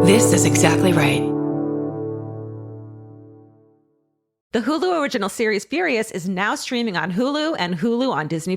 This is exactly right. The Hulu original series Furious is now streaming on Hulu and Hulu on Disney+.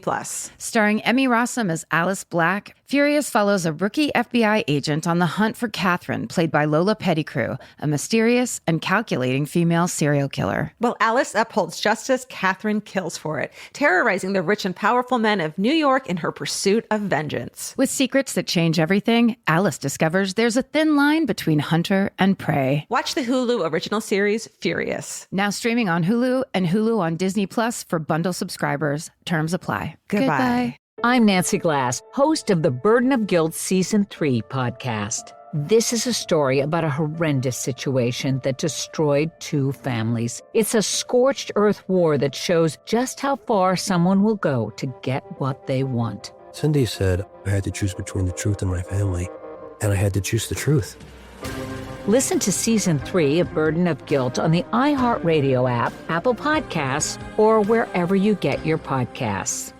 Starring Emmy Rossum as Alice Black, Furious follows a rookie FBI agent on the hunt for Catherine, played by Lola Pettigrew, a mysterious and calculating female serial killer. While Alice upholds justice, Catherine kills for it, terrorizing the rich and powerful men of New York in her pursuit of vengeance. With secrets that change everything, Alice discovers there's a thin line between hunter and prey. Watch the Hulu original series Furious. Now streaming on Hulu and Hulu on Disney Plus for bundle subscribers. Terms apply. Goodbye. I'm Nancy Glass, host of the Burden of Guilt Season 3 podcast. This is a story about a horrendous situation that destroyed 2 families. It's a scorched earth war that shows just how far someone will go to get what they want. Cindy said I had to choose between the truth and my family, and I had to choose the truth. Listen to Season 3 of Burden of Guilt on the iHeartRadio app, Apple Podcasts, or wherever you get your podcasts.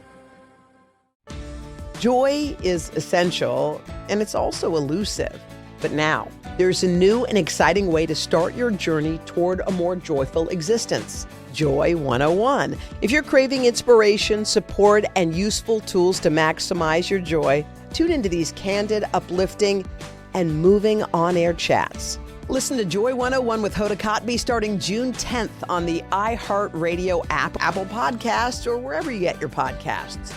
Joy is essential, and it's also elusive. But now, there's a new and exciting way to start your journey toward a more joyful existence. Joy 101. If you're craving inspiration, support, and useful tools to maximize your joy, tune into these candid, uplifting, and moving on-air chats. Listen to Joy 101 with Hoda Kotb starting June 10th on the iHeartRadio app, Apple Podcasts, or wherever you get your podcasts.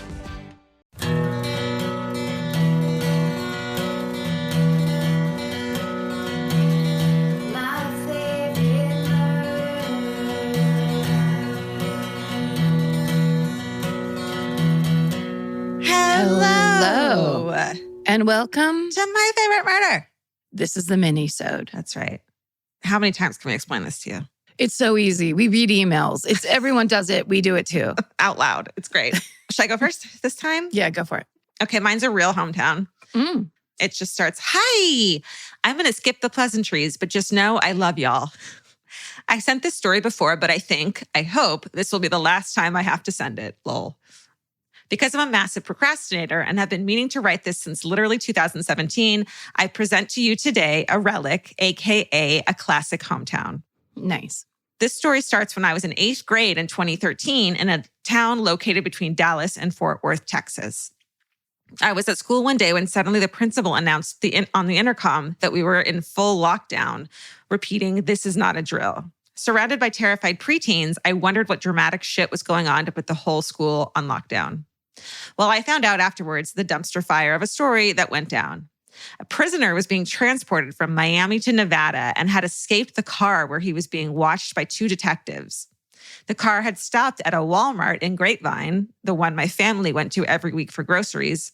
Hello. And welcome To My Favorite Murder. This is the Minisode. That's right. How many times can we explain this to you? It's so easy. We read emails. It's everyone does it. We do it too. Out loud. It's great. Should I go first this time? Yeah, go for it. Okay, mine's a real hometown. It just starts, hi, I'm going to skip the pleasantries, but just know I love y'all. I sent this story before, but I hope this will be the last time I have to send it, lol. Because I'm a massive procrastinator and have been meaning to write this since literally 2017, I present to you today a relic, AKA a classic hometown. Nice. This story starts when I was in 8th grade in 2013 in a town located between Dallas and Fort Worth, Texas. I was at school one day when suddenly the principal announced on the intercom that we were in full lockdown, repeating, "This is not a drill." Surrounded by terrified preteens, I wondered what dramatic shit was going on to put the whole school on lockdown. Well, I found out afterwards the dumpster fire of a story that went down. A prisoner was being transported from Miami to Nevada and had escaped the car where he was being watched by 2 detectives. The car had stopped at a Walmart in Grapevine, the one my family went to every week for groceries,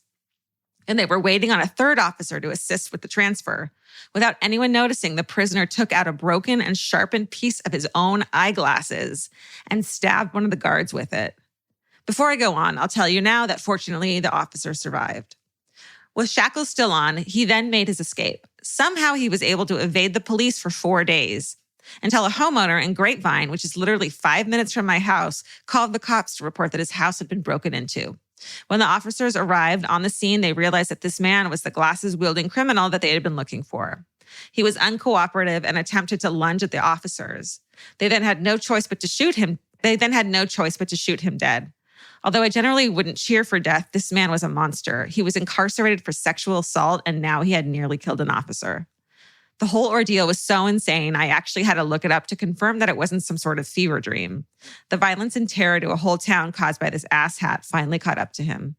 and they were waiting on a 3rd officer to assist with the transfer. Without anyone noticing, the prisoner took out a broken and sharpened piece of his own eyeglasses and stabbed one of the guards with it. Before I go on, I'll tell you now that fortunately the officer survived. With shackles still on, he then made his escape. Somehow he was able to evade the police for 4 days until a homeowner in Grapevine, which is literally 5 minutes from my house, called the cops to report that his house had been broken into. When the officers arrived on the scene, they realized that this man was the glasses-wielding criminal that they had been looking for. He was uncooperative and attempted to lunge at the officers. They then had no choice but to shoot him dead. Although I generally wouldn't cheer for death, this man was a monster. He was incarcerated for sexual assault, and now he had nearly killed an officer. The whole ordeal was so insane, I actually had to look it up to confirm that it wasn't some sort of fever dream. The violence and terror to a whole town caused by this asshat finally caught up to him.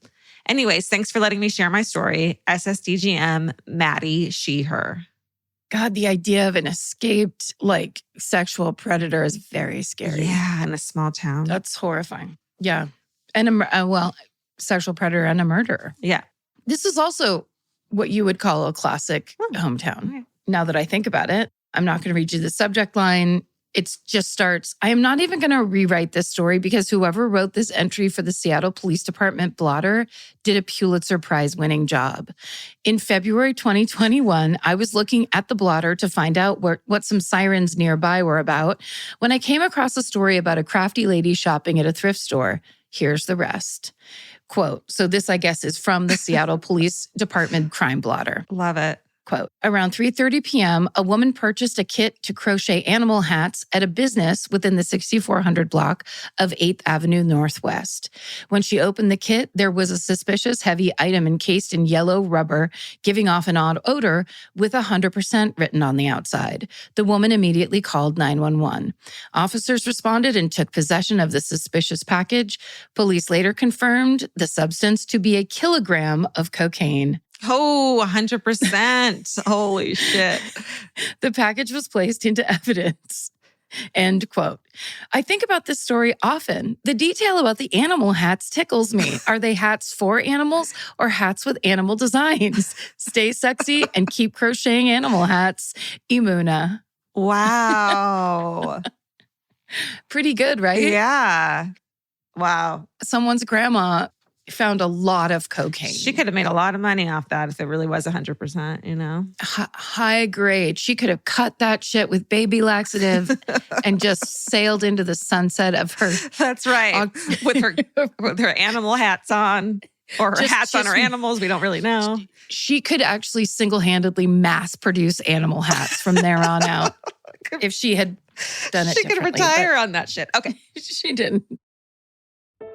Anyways, thanks for letting me share my story. SSDGM, Maddie, she, her. God, the idea of an escaped, sexual predator is very scary. Yeah, in a small town. That's horrifying. Yeah. And sexual predator and a murderer. Yeah. This is also what you would call a classic hometown. Okay. Now that I think about it, I'm not going to read you the subject line. It just starts, I am not even going to rewrite this story because whoever wrote this entry for the Seattle Police Department blotter did a Pulitzer Prize winning job. In February 2021, I was looking at the blotter to find out what some sirens nearby were about when I came across a story about a crafty lady shopping at a thrift store. Here's the rest. Quote, so this, I guess, is from the Seattle Police Department crime blotter. Love it. Quote, around 3:30 p.m., a woman purchased a kit to crochet animal hats at a business within the 6400 block of 8th Avenue Northwest. When she opened the kit, there was a suspicious heavy item encased in yellow rubber, giving off an odd odor with 100% written on the outside. The woman immediately called 911. Officers responded and took possession of the suspicious package. Police later confirmed the substance to be a kilogram of cocaine. Oh, 100%. Holy shit. The package was placed into evidence. End quote. I think about this story often. The detail about the animal hats tickles me. Are they hats for animals or hats with animal designs? Stay sexy and keep crocheting animal hats. Imuna. Wow. Pretty good, right? Yeah. Wow. Someone's grandma found a lot of cocaine. She could have made a lot of money off that if it really was 100%, you know? High grade. She could have cut that shit with baby laxative and just sailed into the sunset of her. That's right. With her animal hats on, or her hats on her animals. We don't really know. She could actually single-handedly mass produce animal hats from there on out if she had done it. She could retire on that shit. Okay. She didn't.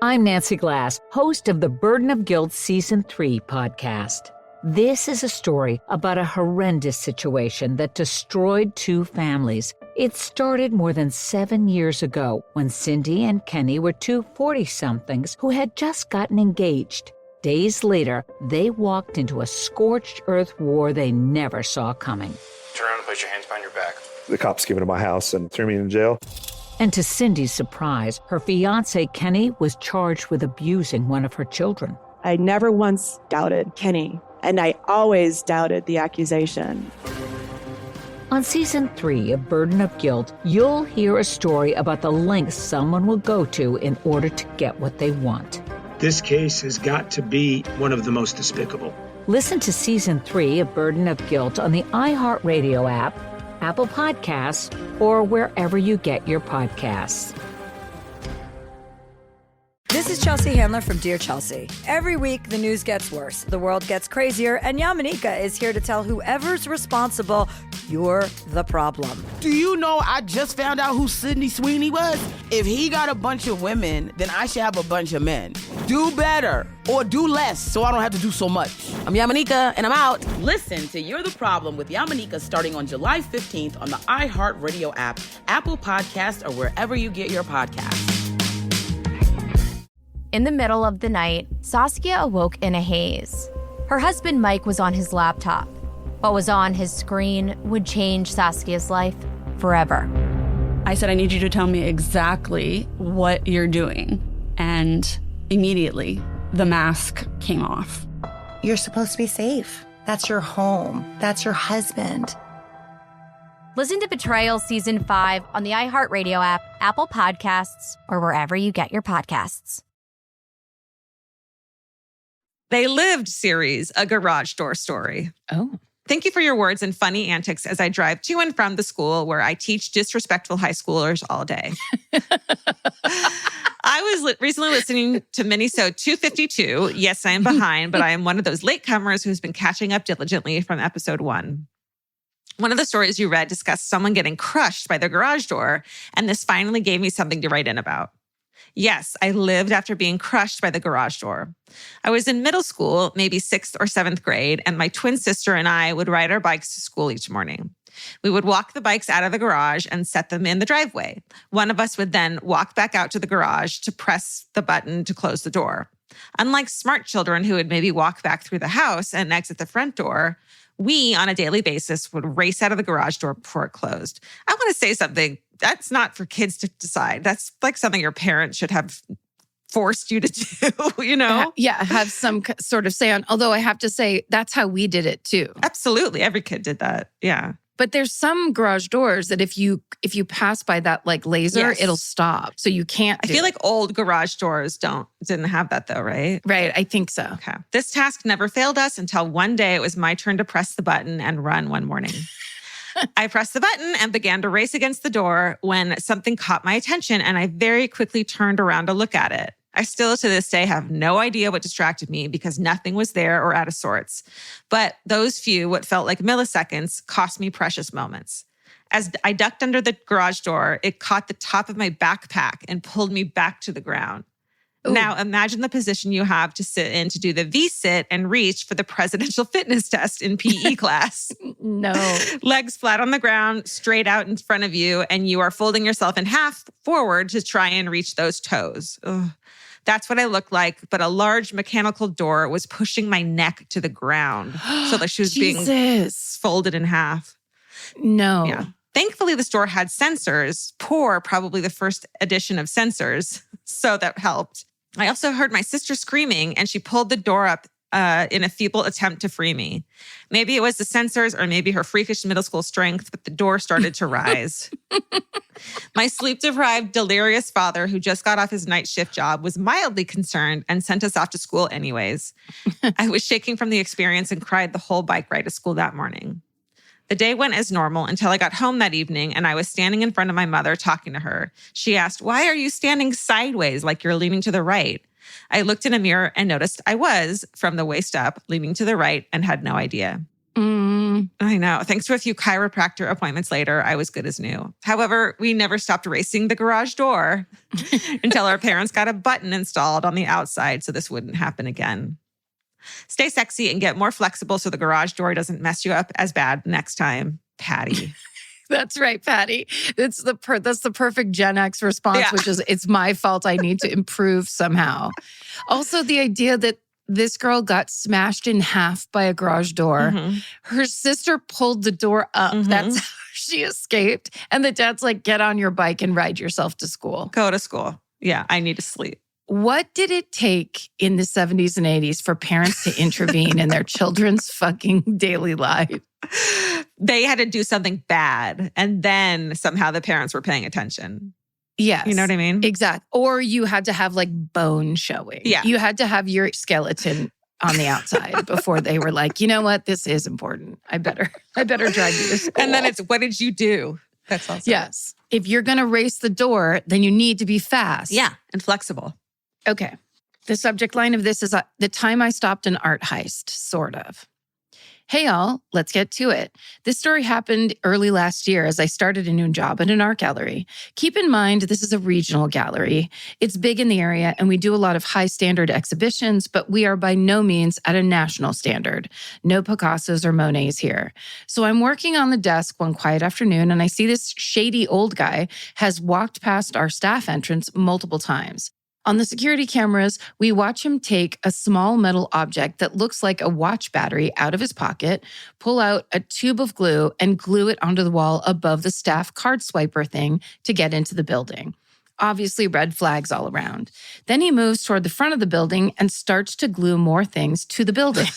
I'm Nancy Glass, host of the Burden of Guilt Season 3 podcast. This is a story about a horrendous situation that destroyed two families. It started more than 7 years ago when Cindy and Kenny were two 40-somethings who had just gotten engaged. Days later, they walked into a scorched earth war they never saw coming. Turn around and place your hands behind your back. The cops came into my house and threw me in jail. And to Cindy's surprise, her fiancé, Kenny, was charged with abusing one of her children. I never once doubted Kenny, and I always doubted the accusation. On Season 3 of Burden of Guilt, you'll hear a story about the lengths someone will go to in order to get what they want. This case has got to be one of the most despicable. Listen to Season 3 of Burden of Guilt on the iHeartRadio app, Apple Podcasts, or wherever you get your podcasts. This is Chelsea Handler from Dear Chelsea. Every week, the news gets worse, the world gets crazier, and Yamanika is here to tell whoever's responsible, you're the problem. Do you know I just found out who Sydney Sweeney was? If he got a bunch of women, then I should have a bunch of men. Do better or do less so I don't have to do so much. I'm Yamanika, and I'm out. Listen to You're the Problem with Yamanika starting on July 15th on the iHeartRadio app, Apple Podcasts, or wherever you get your podcasts. In the middle of the night, Saskia awoke in a haze. Her husband Mike was on his laptop. What was on his screen would change Saskia's life forever. I said, I need you to tell me exactly what you're doing. And immediately, the mask came off. You're supposed to be safe. That's your home. That's your husband. Listen to Betrayal Season 5 on the iHeartRadio app, Apple Podcasts, or wherever you get your podcasts. They Lived series, a garage door story. Oh. Thank you for your words and funny antics as I drive to and from the school where I teach disrespectful high schoolers all day. I was recently listening to Minisode 252. Yes, I am behind, but I am one of those latecomers who's been catching up diligently from episode 1. One of the stories you read discussed someone getting crushed by their garage door, and this finally gave me something to write in about. Yes, I lived after being crushed by the garage door. I was in middle school, maybe 6th or 7th grade, and my twin sister and I would ride our bikes to school each morning. We would walk the bikes out of the garage and set them in the driveway. One of us would then walk back out to the garage to press the button to close the door. Unlike smart children who would maybe walk back through the house and exit the front door, we, on a daily basis, would race out of the garage door before it closed. I want to say something. That's not for kids to decide. That's like something your parents should have forced you to do, you know? Yeah, have some sort of say on. Although I have to say, that's how we did it too. Absolutely. Every kid did that. Yeah. But there's some garage doors that if you pass by that like laser, Yes. it'll stop. So you can't I feel like old garage doors didn't have that though, right? Right, I think so. Okay. This task never failed us until one day it was my turn to press the button and run one morning. I pressed the button and began to race against the door when something caught my attention and I very quickly turned around to look at it. I still to this day have no idea what distracted me because nothing was there or out of sorts. But those few, what felt like milliseconds, cost me precious moments. As I ducked under the garage door, it caught the top of my backpack and pulled me back to the ground. Ooh. Now imagine the position you have to sit in to do the V-sit and reach for the presidential fitness test in PE class. No. Legs flat on the ground, straight out in front of you, and you are folding yourself in half forward to try and reach those toes. Ugh. That's what I looked like, but a large mechanical door was pushing my neck to the ground. So like she was being folded in half. No. Yeah. Thankfully, the store had sensors, poor, probably the first edition of sensors. So that helped. I also heard my sister screaming and she pulled the door up in a feeble attempt to free me. Maybe it was the sensors or maybe her freakish middle school strength, but the door started to rise. My sleep-deprived, delirious father, who just got off his night shift job, was mildly concerned and sent us off to school anyways. I was shaking from the experience and cried the whole bike ride to school that morning. The day went as normal until I got home that evening and I was standing in front of my mother talking to her. She asked, "Why are you standing sideways like you're leaning to the right?" I looked in a mirror and noticed I was, from the waist up, leaning to the right and had no idea. I know. Thanks to a few chiropractor appointments later, I was good as new. However, we never stopped racing the garage door until our parents got a button installed on the outside so this wouldn't happen again. Stay sexy and get more flexible so the garage door doesn't mess you up as bad next time. Patty. That's right, Patty. That's the perfect Gen X response, which is, it's my fault. I need to improve somehow. Also, the idea that this girl got smashed in half by a garage door. Mm-hmm. Her sister pulled the door up. Mm-hmm. That's how she escaped. And the dad's like, get on your bike and ride yourself to school. Go to school. Yeah, I need to sleep. What did it take in the 70s and 80s for parents to intervene in their children's fucking daily life? They had to do something bad, and then somehow the parents were paying attention. Yes. You know what I mean? Exactly. Or you had to have like bone showing. Yeah. You had to have your skeleton on the outside before they were like, you know what? This is important. I better drive you to school. And then it's, what did you do? That's also. Yes. If you're going to race the door, then you need to be fast. Yeah. And flexible. Okay. The subject line of this is the time I stopped an art heist, sort of. Hey, y'all, let's get to it. This story happened early last year as I started a new job at an art gallery. Keep in mind, this is a regional gallery. It's big in the area, and we do a lot of high-standard exhibitions, but we are by no means at a national standard. No Picassos or Monets here. So I'm working on the desk one quiet afternoon, and I see this shady old guy has walked past our staff entrance multiple times. On the security cameras, we watch him take a small metal object that looks like a watch battery out of his pocket, pull out a tube of glue, and glue it onto the wall above the staff card swiper thing to get into the building. Obviously, red flags all around. Then he moves toward the front of the building and starts to glue more things to the building.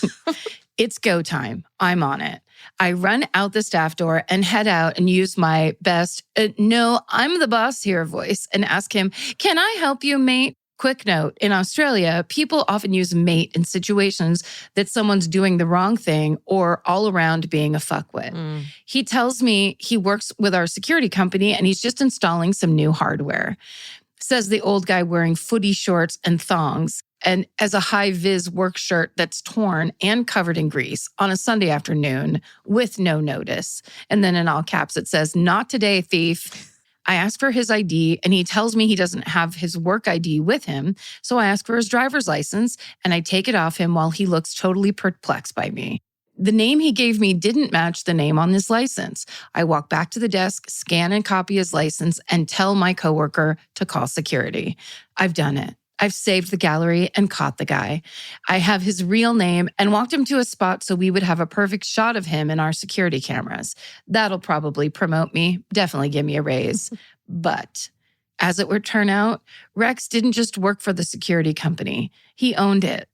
It's go time. I'm on it. I run out the staff door and head out and use my best, no, I'm the boss here voice and ask him, can I help you, mate? Quick note, in Australia, people often use mate in situations that someone's doing the wrong thing or all around being a fuckwit. He tells me he works with our security company and he's just installing some new hardware. Says the old guy wearing footy shorts and thongs and as a high-vis work shirt that's torn and covered in grease on a Sunday afternoon with no notice. And then in all caps, it says, "Not today, thief." I ask for his ID and he tells me he doesn't have his work ID with him. So I ask for his driver's license and I take it off him while he looks totally perplexed by me. The name he gave me didn't match the name on his license. I walk back to the desk, scan and copy his license, and tell my coworker to call security. I've done it. I've saved the gallery and caught the guy. I have his real name and walked him to a spot so we would have a perfect shot of him in our security cameras. That'll probably promote me, definitely give me a raise. But as it would turn out, Rex didn't just work for the security company. He owned it.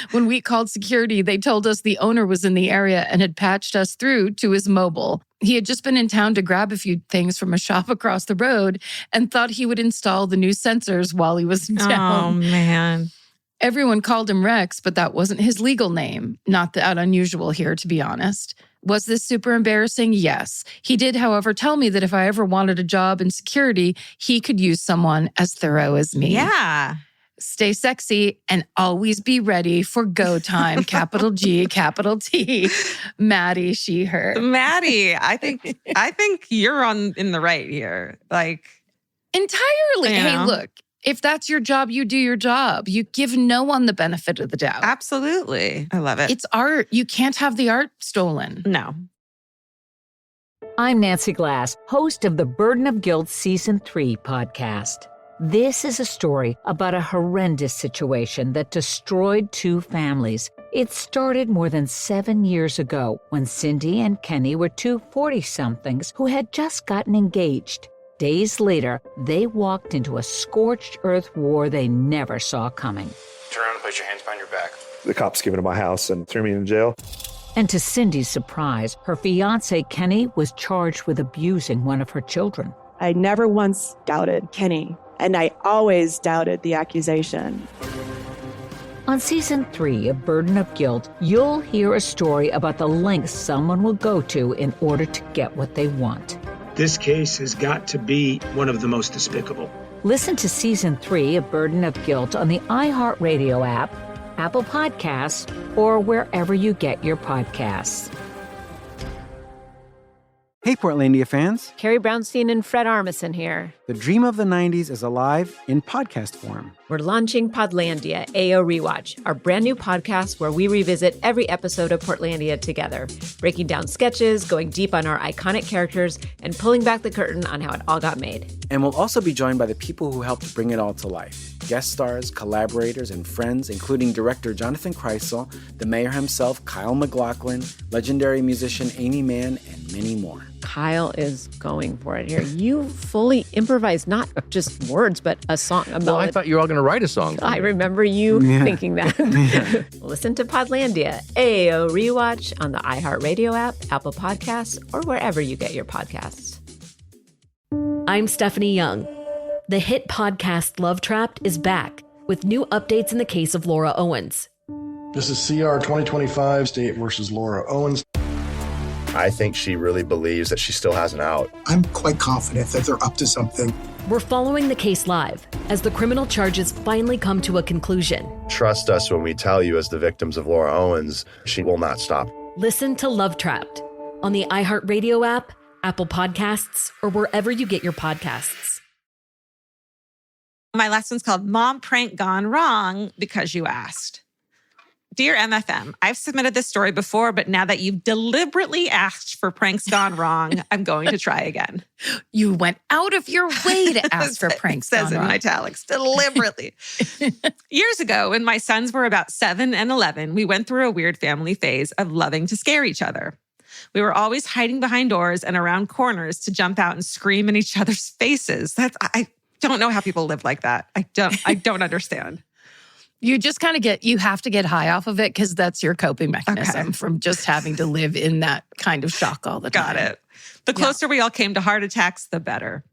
When we called security, they told us the owner was in the area and had patched us through to his mobile. He had just been in town to grab a few things from a shop across the road and thought he would install the new sensors while he was in town. Oh, man. Everyone called him Rex, but that wasn't his legal name. Not that unusual here, to be honest. Was this super embarrassing? Yes. He did, however, tell me that if I ever wanted a job in security, he could use someone as thorough as me. Yeah. Stay sexy and always be ready for go time, capital G, capital T. Maddie, she, her. Maddie, I think you're in the right here. Like, entirely. You Hey, know? look, if that's your job, you do your job. You give no one the benefit of the doubt. Absolutely. I love it. It's art. You can't have the art stolen. No. I'm Nancy Glass, host of the Burden of Guilt Season 3 podcast. This is a story about a horrendous situation that destroyed 2 families. It started more than 7 years ago when Cindy and Kenny were 2 40-somethings who had just gotten engaged. Days later, they walked into a scorched earth war they never saw coming. Turn around and place your hands behind your back. The cops came into my house and threw me in jail. And to Cindy's surprise, her fiancé Kenny was charged with abusing one of her children. I never once doubted Kenny, and I always doubted the accusation. On Season 3 of Burden of Guilt, you'll hear a story about the lengths someone will go to in order to get what they want. This case has got to be one of the most despicable. Listen to Season 3 of Burden of Guilt on the iHeartRadio app, Apple Podcasts, or wherever you get your podcasts. Hey, Portlandia fans. Carrie Brownstein and Fred Armisen here. The dream of the 90s is alive in podcast form. We're launching Podlandia AO Rewatch, our brand new podcast where we revisit every episode of Portlandia together, breaking down sketches, going deep on our iconic characters, and pulling back the curtain on how it all got made. And we'll also be joined by the people who helped bring it all to life. Guest stars, collaborators, and friends, including director Jonathan Kreisel, the mayor himself, Kyle MacLachlan, legendary musician Amy Mann, and many more. Kyle is going for it here. You fully improvised not just words, but a song, a melody. Well, I thought you were all going to write a song. I remember you thinking that. Listen to Podlandia, AO Rewatch on the iHeartRadio app, Apple Podcasts, or wherever you get your podcasts. I'm Stephanie Young. The hit podcast Love Trapped is back with new updates in the case of Laura Owens. This is CR 2025, State versus Laura Owens. I think she really believes that she still has an out. I'm quite confident that they're up to something. We're following the case live as the criminal charges finally come to a conclusion. Trust us when we tell you, as the victims of Laura Owens, she will not stop. Listen to Love Trapped on the iHeartRadio app, Apple Podcasts, or wherever you get your podcasts. My last one's called Mom Prank Gone Wrong Because You Asked. Dear MFM, I've submitted this story before, but now that you've deliberately asked for pranks gone wrong, I'm going to try again. You went out of your way to ask for pranks gone wrong. It says in italics, deliberately. Years ago, when my sons were about 7 and 11, we went through a weird family phase of loving to scare each other. We were always hiding behind doors and around corners to jump out and scream in each other's faces. I don't know how people live like that. I don't understand. You just kind of you have to get high off of it because that's your coping mechanism from just having to live in that kind of shock all the time. Got it. The closer we all came to heart attacks, the better.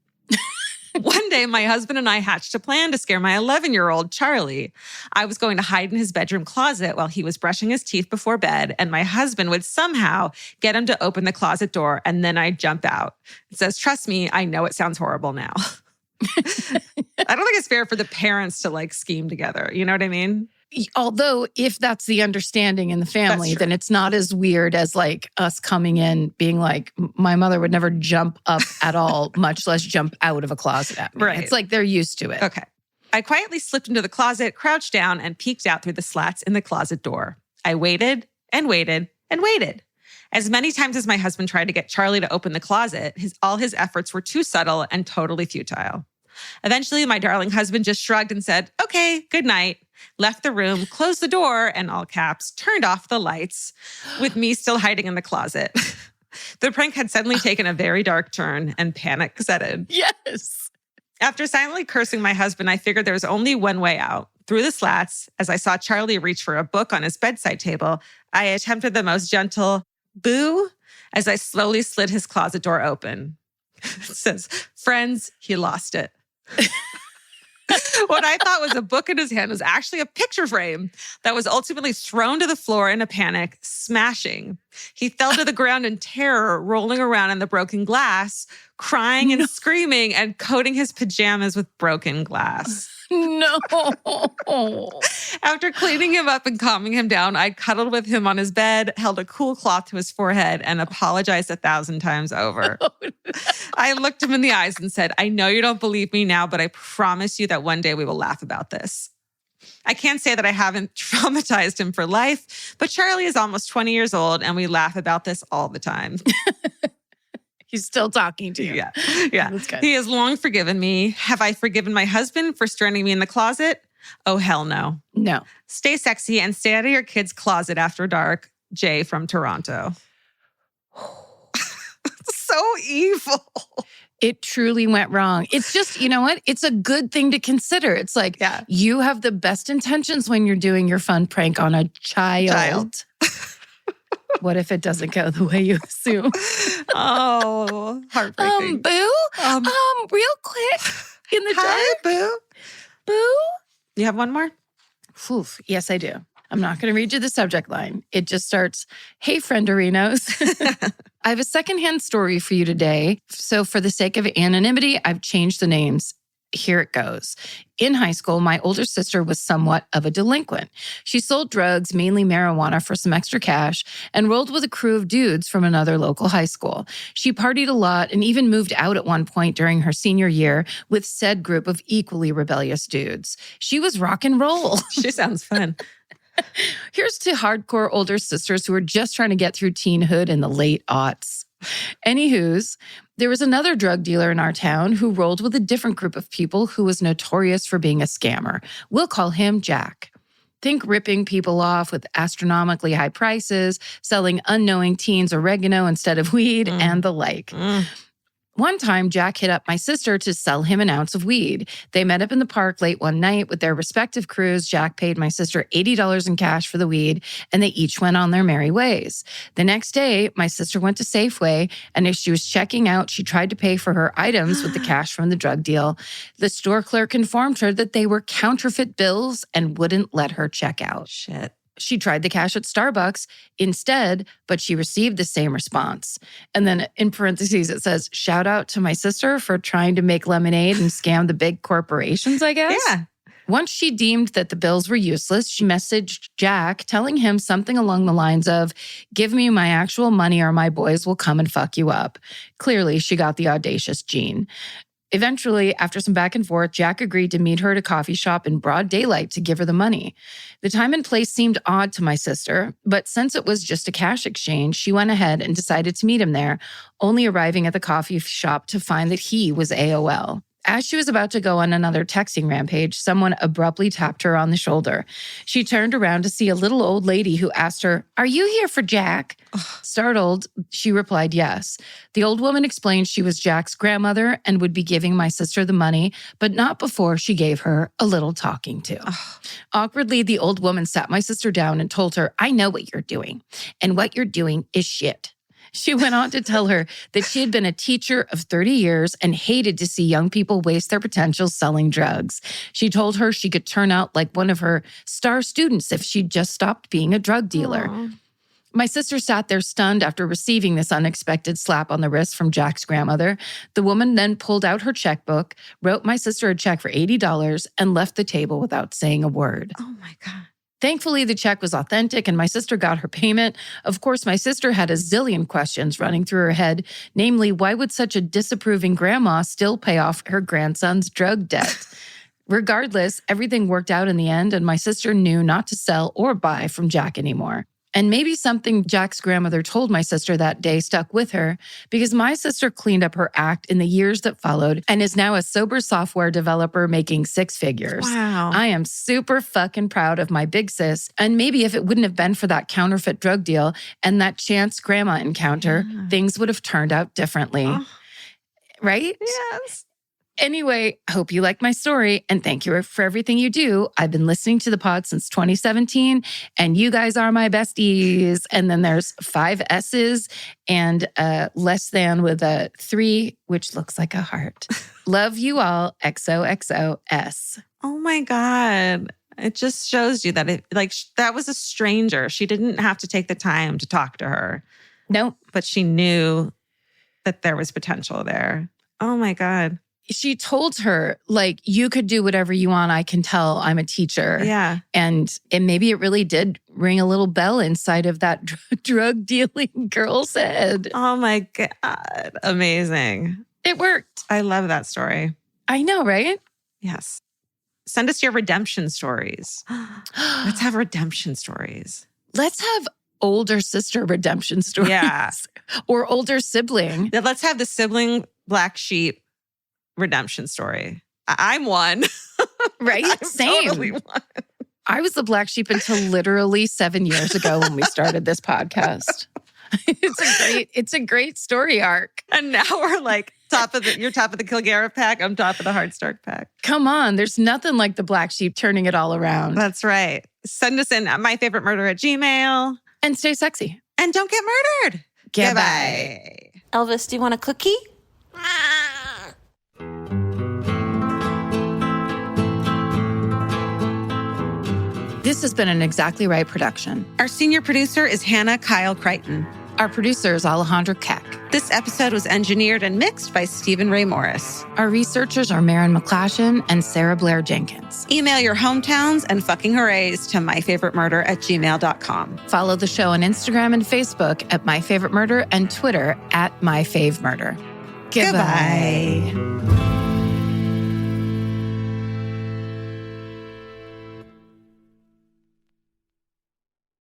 One day, my husband and I hatched a plan to scare my 11-year-old Charlie. I was going to hide in his bedroom closet while he was brushing his teeth before bed, and my husband would somehow get him to open the closet door, and then I'd jump out. It says, trust me, I know it sounds horrible now. I don't think it's fair for the parents to scheme together. You know what I mean? Although if that's the understanding in the family, then it's not as weird as us coming in being like, my mother would never jump up at all, much less jump out of a closet at me. Right. It's like they're used to it. Okay. I quietly slipped into the closet, crouched down, and peeked out through the slats in the closet door. I waited and waited and waited. As many times as my husband tried to get Charlie to open the closet, all his efforts were too subtle and totally futile. Eventually, my darling husband just shrugged and said, okay, good night, left the room, closed the door, and all caps, turned off the lights, with me still hiding in the closet. The prank had suddenly taken a very dark turn and panic set in. Yes. After silently cursing my husband, I figured there was only one way out. Through the slats, as I saw Charlie reach for a book on his bedside table, I attempted the most gentle boo as I slowly slid his closet door open. It says, friends, he lost it. What I thought was a book in his hand was actually a picture frame that was ultimately thrown to the floor in a panic, smashing. He fell to the ground in terror, rolling around in the broken glass, crying and screaming and coating his pajamas with broken glass. No. After cleaning him up and calming him down, I cuddled with him on his bed, held a cool cloth to his forehead, and apologized 1,000 times over. I looked him in the eyes and said, I know you don't believe me now, but I promise you that one day we will laugh about this. I can't say that I haven't traumatized him for life, but Charlie is almost 20 years old, and we laugh about this all the time. He's still talking to you. Yeah. That's good. He has long forgiven me. Have I forgiven my husband for stranding me in the closet? Oh, hell no. No. Stay sexy and stay out of your kid's closet after dark. Jay from Toronto. So evil. It truly went wrong. It's just, you know what? It's a good thing to consider. It's like you have the best intentions when you're doing your fun prank on a child. What if it doesn't go the way you assume? Oh, heartbreaking. Boo? Real quick in the Hi, Boo. Boo? You have one more? Oof, yes, I do. I'm not going to read you the subject line. It just starts, hey, frienderinos. I have a secondhand story for you today. So for the sake of anonymity, I've changed the names. Here it goes. In high school, my older sister was somewhat of a delinquent. She sold drugs, mainly marijuana, for some extra cash and rolled with a crew of dudes from another local high school. She partied a lot and even moved out at one point during her senior year with said group of equally rebellious dudes. She was rock and roll. She sounds fun. Here's to hardcore older sisters who are just trying to get through teenhood in the late aughts. Anywho's, there was another drug dealer in our town who rolled with a different group of people who was notorious for being a scammer. We'll call him Jack. Think ripping people off with astronomically high prices, selling unknowing teens oregano instead of weed, and the like. One time, Jack hit up my sister to sell him an ounce of weed. They met up in the park late one night with their respective crews. Jack paid my sister $80 in cash for the weed, and they each went on their merry ways. The next day, my sister went to Safeway, and as she was checking out, she tried to pay for her items with the cash from the drug deal. The store clerk informed her that they were counterfeit bills and wouldn't let her check out. Shit. She tried the cash at Starbucks instead, but she received the same response. And then in parentheses, it says, shout out to my sister for trying to make lemonade and scam the big corporations, I guess. Yeah. Once she deemed that the bills were useless, she messaged Jack telling him something along the lines of, give me my actual money or my boys will come and fuck you up. Clearly, she got the audacious gene. Eventually, after some back and forth, Jack agreed to meet her at a coffee shop in broad daylight to give her the money. The time and place seemed odd to my sister, but since it was just a cash exchange, she went ahead and decided to meet him there, only arriving at the coffee shop to find that he was AOL. As she was about to go on another texting rampage, someone abruptly tapped her on the shoulder. She turned around to see a little old lady who asked her, are you here for Jack? Startled, she replied yes. The old woman explained she was Jack's grandmother and would be giving my sister the money, but not before she gave her a little talking to. Awkwardly, the old woman sat my sister down and told her, I know what you're doing, and what you're doing is shit. She went on to tell her that she had been a teacher of 30 years and hated to see young people waste their potential selling drugs. She told her she could turn out like one of her star students if she'd just stopped being a drug dealer. Aww. My sister sat there stunned after receiving this unexpected slap on the wrist from Jack's grandmother. The woman then pulled out her checkbook, wrote my sister a check for $80, and left the table without saying a word. Oh my God. Thankfully, the check was authentic and my sister got her payment. Of course, my sister had a zillion questions running through her head, namely, why would such a disapproving grandma still pay off her grandson's drug debt? Regardless, everything worked out in the end, and my sister knew not to sell or buy from Jack anymore. And maybe something Jack's grandmother told my sister that day stuck with her, because my sister cleaned up her act in the years that followed and is now a sober software developer making six figures. Wow. I am super fucking proud of my big sis. And maybe if it wouldn't have been for that counterfeit drug deal and that chance grandma encounter, things would have turned out differently. Right? Yes. Anyway, hope you like my story and thank you for everything you do. I've been listening to the pod since 2017 and you guys are my besties. And then there's 5 S's and less than with a 3, which looks like a heart. Love you all, XOXOS. Oh my God. It just shows you that that was a stranger. She didn't have to take the time to talk to her. Nope. But she knew that there was potential there. Oh my God. She told her, like, you could do whatever you want. I can tell I'm a teacher. Yeah. And maybe it really did ring a little bell inside of that drug dealing girl's head. Oh my God. Amazing. It worked. I love that story. I know, right? Yes. Send us your redemption stories. Let's have redemption stories. Let's have older sister redemption stories. Yeah. Or older sibling. Let's have the sibling black sheep redemption story. I'm one. Right? I'm Same. Totally one. I was the black sheep until literally 7 years ago when we started this podcast. It's a great story arc. And now we're like you're top of the Kilgara pack. I'm top of the Hardstark pack. Come on. There's nothing like the black sheep turning it all around. That's right. Send us in myfavoriteMurder@gmail.com. And stay sexy. And don't get murdered. Goodbye. Elvis, do you want a cookie? This has been an Exactly Right production. Our senior producer is Hannah Kyle Crichton. Our producer is Alejandro Keck. This episode was engineered and mixed by Stephen Ray Morris. Our researchers are Maren McClashin and Sarah Blair Jenkins. Email your hometowns and fucking hoorays to myfavoriteMurder@gmail.com. Follow the show on Instagram and Facebook at myfavoritemurder and Twitter at myfavemurder. Goodbye.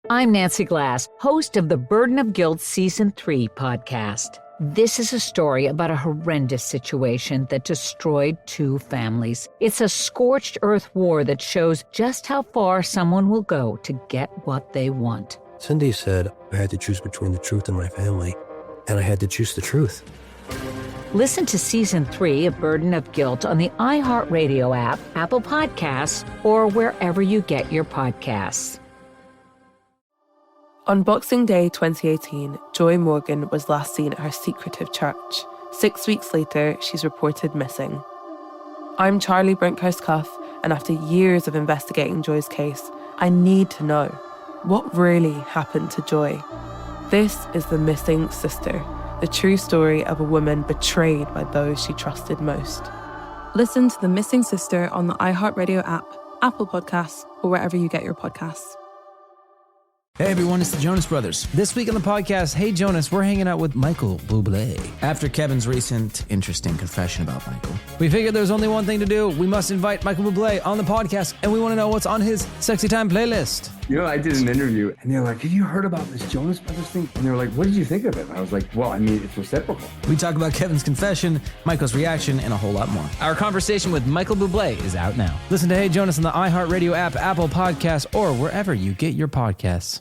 I'm Nancy Glass, host of the Burden of Guilt Season 3 podcast. This is a story about a horrendous situation that destroyed 2 families. It's a scorched earth war that shows just how far someone will go to get what they want. Cindy said I had to choose between the truth and my family, and I had to choose the truth. Listen to Season 3 of Burden of Guilt on the iHeartRadio app, Apple Podcasts, or wherever you get your podcasts. On Boxing Day 2018, Joy Morgan was last seen at her secretive church. 6 weeks later, she's reported missing. I'm Charlie Brinkhurst-Cuff, and after years of investigating Joy's case, I need to know, what really happened to Joy? This is The Missing Sister, the true story of a woman betrayed by those she trusted most. Listen to The Missing Sister on the iHeartRadio app, Apple Podcasts, or wherever you get your podcasts. Hey everyone, it's the Jonas Brothers. This week on the podcast, Hey Jonas, we're hanging out with Michael Bublé. After Kevin's recent interesting confession about Michael, we figured there's only one thing to do. We must invite Michael Bublé on the podcast, and we want to know what's on his Sexy Time playlist. You know, I did an interview, and they're like, have you heard about this Jonas Brothers thing? And they were like, what did you think of it? And I was like, well, I mean, it's reciprocal. We talk about Kevin's confession, Michael's reaction, and a whole lot more. Our conversation with Michael Bublé is out now. Listen to Hey Jonas on the iHeartRadio app, Apple Podcasts, or wherever you get your podcasts.